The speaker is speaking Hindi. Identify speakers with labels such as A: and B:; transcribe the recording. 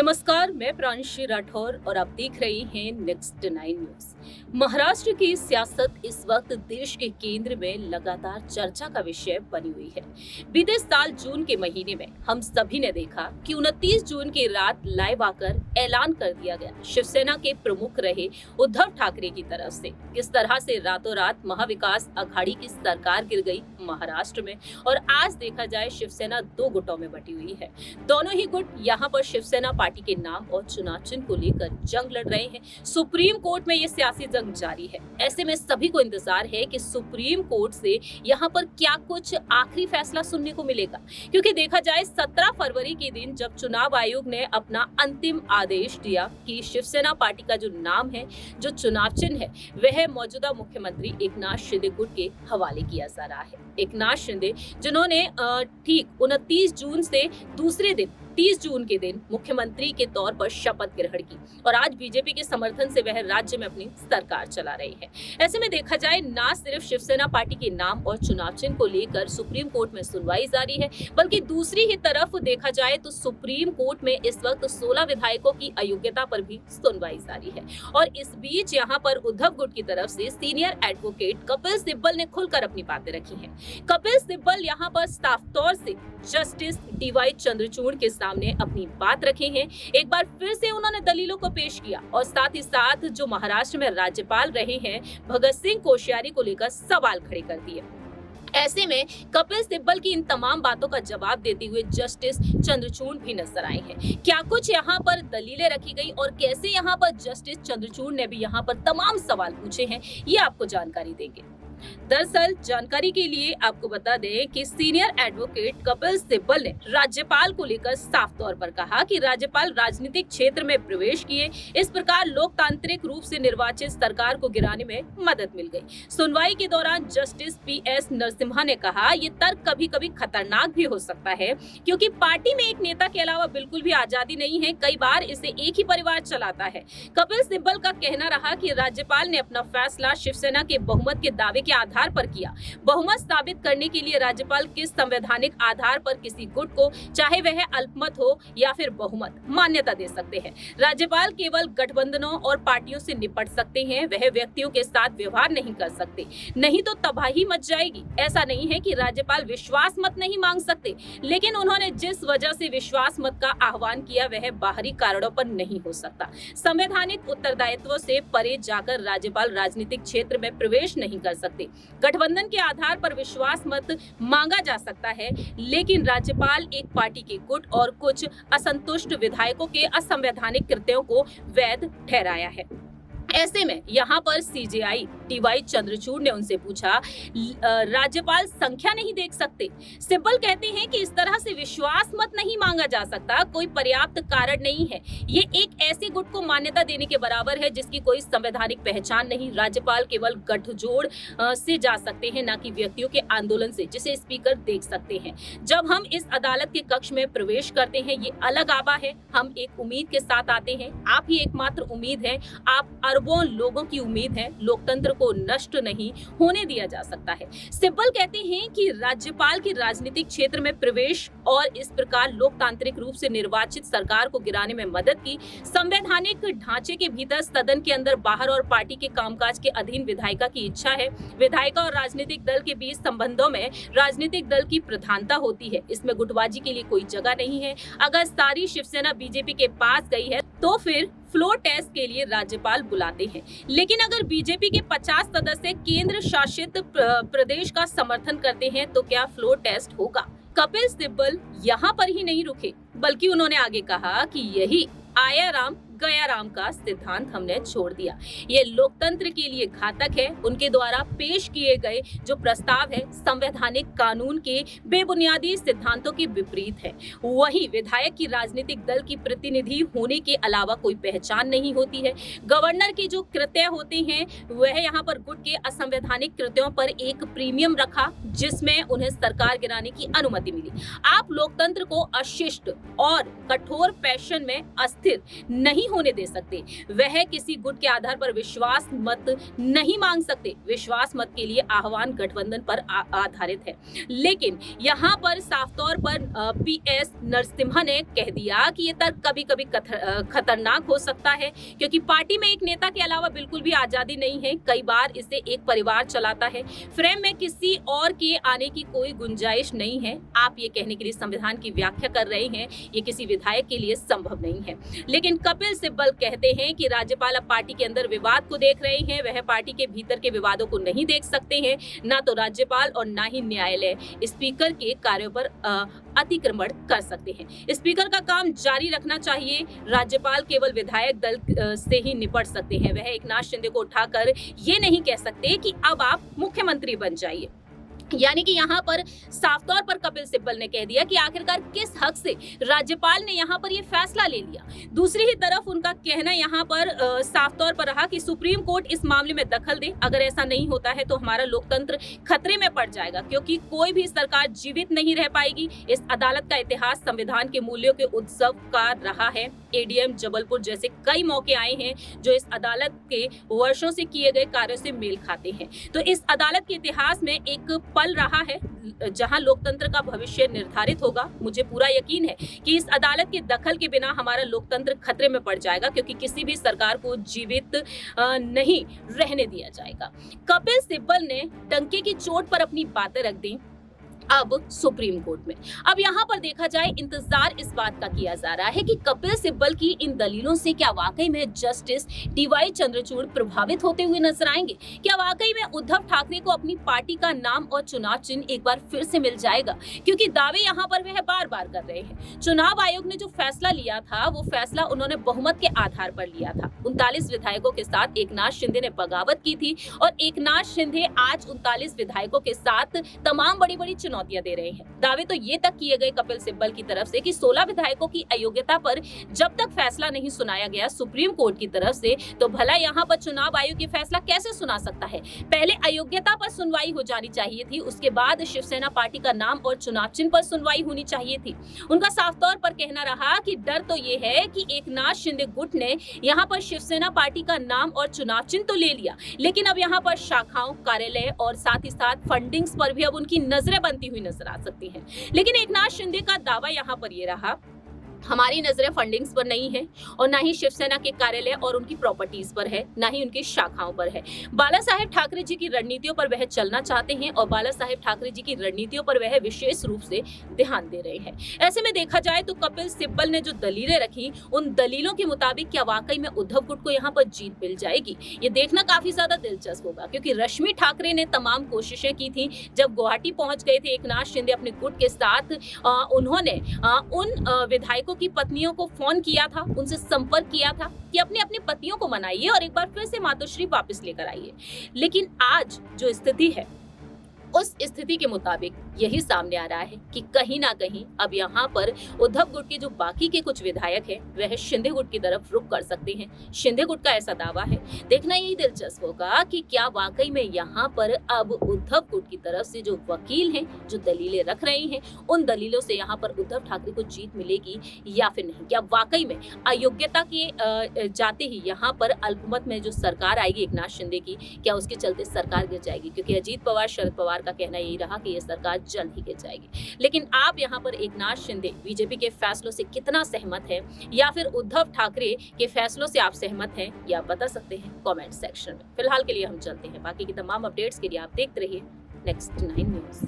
A: नमस्कार, मैं प्रांशी राठौर और आप देख रहे हैं नेक्स्ट 9 न्यूज। महाराष्ट्र की सियासत इस वक्त देश के केंद्र में लगातार चर्चा का विषय बनी हुई है। बीते साल जून के महीने में हम सभी ने देखा कि 29 जून की रात लाइव आकर ऐलान कर दिया गया शिवसेना के प्रमुख रहे उद्धव ठाकरे की तरफ से किस तरह से रातों रात महाविकास अघाड़ी की सरकार गिर गई महाराष्ट्र में। और आज देखा जाए शिवसेना दो गुटों में बटी हुई है। दोनों ही गुट यहाँ पर शिवसेना पार्टी के नाम और चुनाव चिन्ह को लेकर जंग लड़ रहे हैं। सुप्रीम कोर्ट में ये सियासी जंग जारी है। ऐसे में सभी को इंतजार है कि सुप्रीम कोर्ट से यहाँ पर क्या कुछ आखिरी फैसला सुनने को मिलेगा, क्योंकि देखा जाए 17 फरवरी के दिन जब चुनाव आयोग ने अपना अंतिम आदेश दिया कि शिवसेना पार्टी का जो नाम है, जो चुनाव चिन्ह है, वह मौजूदा मुख्यमंत्री एकनाथ शिंदे गुट के हवाले किया जा रहा है। एकनाथ शिंदे जिन्होंने ठीक 29 जून से दूसरे दिन 30 जून के दिन मुख्यमंत्री के तौर पर शपथ ग्रहण की और आज बीजेपी के समर्थन से वह राज्य में अपनी सरकार चला रही है। ऐसे में देखा जाए ना सिर्फ शिवसेना पार्टी के नाम और चुनाव चिन्ह को लेकर सुप्रीम कोर्ट में सुनवाई जारी है, बल्कि दूसरी ही तरफ देखा जाए तो सुप्रीम कोर्ट में इस वक्त 16 विधायकों की अयोग्यता पर भी सुनवाई जारी है। और इस बीच यहाँ पर उद्धव गुट की तरफ से सीनियर एडवोकेट कपिल सिब्बल ने खुलकर अपनी बातें रखी हैं। कपिल सिब्बल यहाँ पर साफ तौर से जस्टिस डीवाई चंद्रचूड़ के सामने अपनी बात रखे हैं। एक बार फिर से उन्होंने दलीलों को पेश किया और साथ ही साथ जो महाराष्ट्र में राज्यपाल रहे हैं भगत सिंह कोश्यारी को लेकर सवाल खड़े कर दिए। ऐसे में कपिल सिब्बल की इन तमाम बातों का जवाब देते हुए जस्टिस चंद्रचूड़ भी नजर आए हैं। क्या कुछ यहाँ पर दलीलें रखी गई और कैसे यहाँ पर जस्टिस चंद्रचूड़ ने भी यहाँ पर तमाम सवाल पूछे हैं, ये आपको जानकारी देंगे। दरअसल जानकारी के लिए आपको बता दें कि सीनियर एडवोकेट कपिल सिब्बल ने राज्यपाल को लेकर साफ तौर पर कहा कि राज्यपाल राजनीतिक क्षेत्र में प्रवेश किए, इस प्रकार लोकतांत्रिक रूप से निर्वाचित सरकार को गिराने में मदद मिल गई। सुनवाई के दौरान जस्टिस पीएस नरसिम्हा ने कहा ये तर्क कभी कभी खतरनाक भी हो सकता है, क्योंकि पार्टी में एक नेता के अलावा बिल्कुल भी आजादी नहीं है, कई बार इसे एक ही परिवार चलाता है। कपिल सिब्बल का कहना रहा कि राज्यपाल ने अपना फैसला शिवसेना के बहुमत के दावे के आधार पर किया। बहुमत साबित करने के लिए राज्यपाल किस संवैधानिक आधार पर किसी गुट को, चाहे वह अल्पमत हो या फिर बहुमत, मान्यता दे सकते हैं। राज्यपाल केवल गठबंधनों और पार्टियों से निपट सकते हैं, वह व्यक्तियों के साथ व्यवहार नहीं कर सकते, नहीं तो तबाही मच जाएगी। ऐसा नहीं है कि राज्यपाल विश्वास मत नहीं मांग सकते, लेकिन उन्होंने जिस वजह से विश्वास मत का आह्वान किया वह बाहरी कारणों पर नहीं हो सकता। संवैधानिक उत्तरदायित्व से परे जाकर राज्यपाल राजनीतिक क्षेत्र में प्रवेश नहीं कर सकते। गठबंधन के आधार पर विश्वास मत मांगा जा सकता है, लेकिन राज्यपाल एक पार्टी के गुट और कुछ असंतुष्ट विधायकों के असंवैधानिक कृत्यों को वैध ठहराया है। ऐसे में यहाँ पर सीजेआई डीवाई चंद्रचूड़ ने उनसे पूछा, राज्यपाल संख्या नहीं देख सकते? सिब्बल कहते हैं कि इस तरह से विश्वास मत नहीं मांगा जा सकता, कोई पर्याप्त कारण नहीं है। ये एक ऐसे गुट को मान्यता देने के बराबर है जिसकी कोई संवैधानिक पहचान नहीं। राज्यपाल केवल गठजोड़ से जा सकते हैं, न कि व्यक्तियों के आंदोलन से, जिसे स्पीकर देख सकते हैं। जब हम इस अदालत के कक्ष में प्रवेश करते हैं, ये अलग आबा है। हम एक उम्मीद के साथ आते हैं, आप ही एकमात्र उम्मीद है, आप अरबों लोगों की उम्मीद है। लोकतंत्र को नष्ट नहीं होने दिया जा सकता है। सिब्बल कहते हैं कि राज्यपाल की राजनीतिक क्षेत्र में प्रवेश और इस प्रकार लोकतांत्रिक रूप से निर्वाचित सरकार को गिराने में मदद की। संवैधानिक ढांचे के भीतर, सदन के अंदर, बाहर और पार्टी के कामकाज के अधीन विधायिका की इच्छा है। विधायिका और राजनीतिक दल के बीच संबंधों में राजनीतिक दल की प्रधानता होती है। इसमें गुटबाजी के लिए कोई जगह नहीं है। अगर सारी शिवसेना बीजेपी के पास गई है तो फिर फ्लोर टेस्ट के लिए राज्यपाल बुलाते हैं, लेकिन अगर बीजेपी के 50 सदस्य केंद्र शासित प्रदेश का समर्थन करते हैं तो क्या फ्लोर टेस्ट होगा? कपिल सिब्बल यहाँ पर ही नहीं रुके, बल्कि उन्होंने आगे कहा कि यही आया राम गया राम का सिद्धांत हमने छोड़ दिया। ये लोकतंत्र के लिए घातक है। उनके द्वारा पेश किए गए जो प्रस्ताव है संवैधानिक कानून के बेबुनियादी सिद्धांतों के विपरीत है। वही विधायक की राजनीतिक दल की प्रतिनिधि होने के अलावा कोई पहचान नहीं होती है। गवर्नर के जो कृत्य होते हैं वह यहाँ पर गुट के असंवैधानिक कृत्यों पर एक प्रीमियम रखा, जिसमें उन्हें सरकार गिराने की अनुमति मिली। आप लोकतंत्र को अशिष्ट और कठोर फैशन में अस्थिर नहीं नहीं होने दे सकते। वह किसी गुट के आधार पर विश्वास मत नहीं मांग सकते। विश्वास मत के लिए आह्वान गठबंधन पर आधारित है। लेकिन यहाँ पर साफ तौर पर PS नरसिम्हा ने कह दिया कि ये तर्क कभी कभी खतरनाक हो सकता है, क्योंकि पार्टी में एक नेता के अलावा बिल्कुल भी आजादी नहीं है। कई बार इसे एक परिवार चलाता है। फ्रेम में किसी और के आने की कोई गुंजाइश नहीं है। आप ये कहने के लिए संविधान की व्याख्या कर रहे हैं, ये किसी विधायक के लिए संभव नहीं है। लेकिन कपिल सिब्बल कहते हैं कि राज्यपाल अब पार्टी के अंदर विवाद को देख रहे हैं। वह पार्टी के भीतर के विवादों को नहीं देख सकते हैं। ना तो राज्यपाल और ना ही न्यायालय स्पीकर के कार्यों पर अतिक्रमण कर सकते हैं। स्पीकर का काम जारी रखना चाहिए। राज्यपाल केवल विधायक दल से ही निपट सकते हैं। वह एकनाथ शिंदे को उठाकर ये नहीं कह सकते कि अब आप मुख्यमंत्री बन जाइए। यानी कि यहाँ पर साफ तौर पर कपिल सिब्बल ने कह दिया कि आखिरकार किस हक से राज्यपाल ने यहाँ पर ये फैसला ले लिया। दूसरी ही तरफ उनका कहना यहाँ पर साफ तौर पर रहा कि सुप्रीम कोर्ट इस मामले में दखल दे। अगर ऐसा नहीं होता है तो हमारा लोकतंत्र खतरे में पड़ जाएगा, क्योंकि कोई भी सरकार जीवित नहीं रह पाएगी। इस अदालत का इतिहास संविधान के मूल्यों के उत्सव का रहा है। ADM जबलपुर जैसे कई मौके आए हैं जो इस अदालत के वर्षों से किए गए कार्यों से मेल खाते हैं। तो इस अदालत के इतिहास में एक पल रहा है जहां लोकतंत्र का भविष्य निर्धारित होगा। मुझे पूरा यकीन है कि इस अदालत के दखल के बिना हमारा लोकतंत्र खतरे में पड़ जाएगा, क्योंकि किसी भी सरकार को जीवित नहीं रहने दिया जाएगा। कपिल सिब्बल ने डंके की चोट पर अपनी बातें रख दी अब सुप्रीम कोर्ट में। अब यहाँ पर देखा जाए, इंतजार इस बात का किया जा रहा है कि कपिल सिब्बल की इन दलीलों से क्या वाकई में जस्टिस DY चंद्रचूड़ प्रभावित होते हुए नजर आएंगे? क्या वाकई में उद्धव ठाकरे को अपनी पार्टी का नाम और चुनाव चिन्ह एक बार फिर से मिल जाएगा? क्योंकि दावे यहाँ पर वह बार बार कर रहे हैं। चुनाव आयोग ने जो फैसला लिया था, वो फैसला उन्होंने बहुमत के आधार पर लिया था। 39 विधायकों के साथ एकनाथ शिंदे ने बगावत की थी, और एकनाथ शिंदे आज 39 विधायकों के साथ तमाम बड़ी बड़ी चुनौतियां दे रहे हैं। दावे तो ये तक किए गए कपिल सिब्बल की तरफ से कि 16 विधायकों की अयोग्यता पर जब तक फैसला नहीं सुनाया गया सुप्रीम कोर्ट की तरफ से, तो भला यहाँ पर चुनाव आयोग ये फैसला कैसे सुना सकता है? पहले अयोग्यता पर सुनवाई हो जानी चाहिए थी, उसके बाद शिवसेना पार्टी का नाम और चुनाव चिन्ह पर सुनवाई होनी चाहिए थी। उनका साफ तौर पर कहना रहा कि डर तो ये है कि एकनाथ शिंदे गुट ने यहाँ पर शिवसेना पार्टी का नाम और चुनाव चिन्ह तो ले लिया, लेकिन अब यहाँ पर शाखाओं, कार्यालय और साथ ही साथ फंडिंग्स पर भी अब उनकी नजरें बनती हुई नजर आ सकती हैं। लेकिन एकनाथ शिंदे का दावा यहाँ पर ये रहा, हमारी नजरें फंडिंग्स पर नहीं है, और ना ही शिवसेना के कार्यालय और उनकी प्रॉपर्टीज पर है, ना ही उनकी शाखाओं पर है। बाला साहेब ठाकरे जी की रणनीतियों पर वह चलना चाहते हैं, और बाला साहेब ठाकरे जी की रणनीतियों पर वह विशेष रूप से ध्यान दे रहे हैं। ऐसे में देखा जाए तो कपिल सिब्बल ने जो दलीलें रखी, उन दलीलों के मुताबिक क्या वाकई में उद्धव गुट को यहाँ पर जीत मिल जाएगी? ये देखना काफी ज्यादा दिलचस्प होगा, क्योंकि रश्मि ठाकरे ने तमाम कोशिशें की थी। जब गुवाहाटी पहुंच गए थे एकनाथ शिंदे अपने गुट के साथ, उन्होंने उन विधायकों की पत्नियों को फोन किया था, उनसे संपर्क किया था कि अपनी अपनी पतियों को मनाइए और एक बार फिर से मातोश्री वापस लेकर आइए। लेकिन आज जो स्थिति है, उस स्थिति के मुताबिक यही सामने आ रहा है कि कहीं ना कहीं अब यहाँ पर उद्धव गुट के जो बाकी के कुछ विधायक हैं, वह शिंदे गुट की तरफ रुख कर सकते हैं। शिंदे गुट का ऐसा दावा है। देखना यही दिलचस्प होगा कि क्या वाकई में यहाँ पर अब उद्धव गुट की तरफ से जो वकील हैं, जो दलीलें रख रहे हैं, उन दलीलों से यहाँ पर उद्धव ठाकरे को जीत मिलेगी या फिर नहीं? क्या वाकई में अयोग्यता के जाते ही यहाँ पर अल्पमत में जो सरकार आएगी एकनाथ शिंदे की, क्या उसके चलते सरकार गिर जाएगी? क्योंकि अजीत पवार, शरद पवार का कहना यही रहा कि यह सरकार जल्द ही गिर जाएगी। लेकिन आप यहाँ पर एकनाथ शिंदे बीजेपी के फैसलों से कितना सहमत है, या फिर उद्धव ठाकरे के फैसलों से आप सहमत हैं, या बता सकते हैं कमेंट सेक्शन में। फिलहाल के लिए हम चलते हैं, बाकी की तमाम अपडेट्स के लिए आप देखते रहिए नेक्स्ट 9 न्यूज़।